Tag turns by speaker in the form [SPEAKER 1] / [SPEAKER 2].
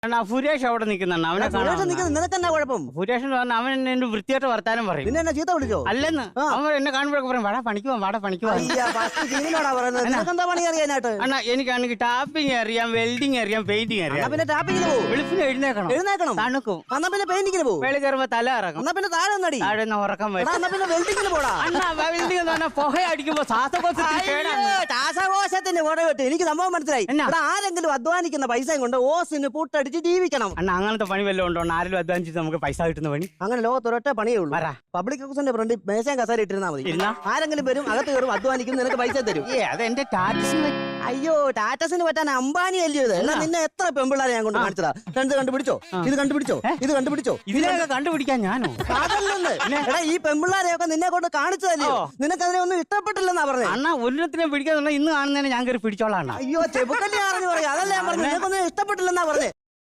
[SPEAKER 1] അണ്ണാ സുരേഷ് അവിടെ നിൽക്കുന്നുണ്ട്. അവനെ
[SPEAKER 2] നിനക്ക് എന്നാ കുഴപ്പം?
[SPEAKER 1] സുരേഷ് പറഞ്ഞ അവൻ എന്നെ വൃത്തിയായിട്ട് വർത്താനം പറയും.
[SPEAKER 2] പിന്നെ എന്നെ ചീത്ത വിളിച്ചോ?
[SPEAKER 1] അല്ലെന്ന് അവൻ എന്നെ കാണുമ്പോഴൊക്കെ പറയും വാടാ പണിക്ക് പോവാം, വാടാ പണിക്ക് പോവാം.
[SPEAKER 2] എന്താ പണി അറിയാനായിട്ട്?
[SPEAKER 1] അണ്ണാ എനിക്കാണെങ്കിൽ ടാപ്പിംഗ് അറിയാം, വെൽഡിങ് അറിയാം, പെയിന്റിങ് അറിയാം.
[SPEAKER 2] പിന്നെ ടാപ്പിങ്ങിന് പോകും.
[SPEAKER 1] വെളുപ്പിന് എഴുന്നേക്കണം, തണുക്കും.
[SPEAKER 2] എന്നാ പിന്നെ പെയിന്റിങ്ങിന് പോകും.
[SPEAKER 1] വെളി കയറുമ്പോ തല ഇറങ്ങും.
[SPEAKER 2] എന്നാ പിന്നെ താഴെ ഒന്നടി.
[SPEAKER 1] താഴെ ഉറക്കം വരും.
[SPEAKER 2] എന്നാ പിന്നെ വെൽഡിങ്ങിന് പോടാ.
[SPEAKER 1] അണ്ണാ വെൽഡിങ് എന്ന് പറഞ്ഞാൽ പുക അടിക്കുമ്പോ
[SPEAKER 2] ശ്വാസകോശത്തിന്റെ പുറ വെട്ട്. എനിക്ക് സംഭവം മനസ്സിലായി. ഇവിടെ ആരെങ്കിലും അധ്വാനിക്കുന്ന പൈസയും കൊണ്ട് ഓസിന് പൂട്ടടിച്ച് ജീവിക്കണം.
[SPEAKER 1] അണ്ണാ അങ്ങനത്തെ പണി വല്ലതും ഉണ്ടോ? ആരെങ്കിലും അധ്വാനിച്ചിട്ട് നമുക്ക് പൈസ കിട്ടുന്ന പണി?
[SPEAKER 2] അങ്ങനെ ലോകത്തൊരൊറ്റ പണിയേ ഉള്ളൂ. പബ്ലിക് ഹൗസിന്റെ ഫ്രണ്ട് മേശയും കസേര ഇട്ടിരുന്നാ മതി. ആരെങ്കിലും വരും, അകത്ത് കയറും, അധ്വാനിക്കും, നിനക്ക് പൈസ തരും.
[SPEAKER 1] അതെന്റെ ടാറ്റസിന്.
[SPEAKER 2] അയ്യോ, ടാറ്റസിന് പറ്റാൻ അംബാനി അല്ലയോ ഇത്? എന്നാ നിന്നെ എത്ര പെമ്പിള്ളാരെ ഞാൻ കൊണ്ട് കാണിച്ചതാ. കണ്ടുപിടിച്ചോ, ഇത് കണ്ടുപിടിച്ചോ, ഇത് കണ്ടുപിടിച്ചോ.
[SPEAKER 1] ഇതിനൊക്കെ കണ്ടുപിടിക്കാൻ ഞാനോ?
[SPEAKER 2] എടാ, ഈ പെമ്പിള്ളാരെയൊക്കെ നിന്നെ കൊണ്ട് കാണിച്ചതല്ലയോ? നിനക്ക് അതിനെ ഒന്നും ഇഷ്ടപ്പെട്ടില്ലെന്നാ പറഞ്ഞത്.
[SPEAKER 1] അണ്ണാ ഒന്നിനെ പിടിക്കാൻ ഇന്ന് കാണുന്നതിന് ഞാൻ കയറി പിടിച്ചോളാം.
[SPEAKER 2] അയ്യോ, ചെബുക്കല്ലേ അറിഞ്ഞു പറയാം. അതല്ലേ ഞാൻ പറഞ്ഞു, നിനക്കൊന്നും ഇഷ്ടപ്പെട്ടില്ലെന്നാ പറഞ്ഞത്.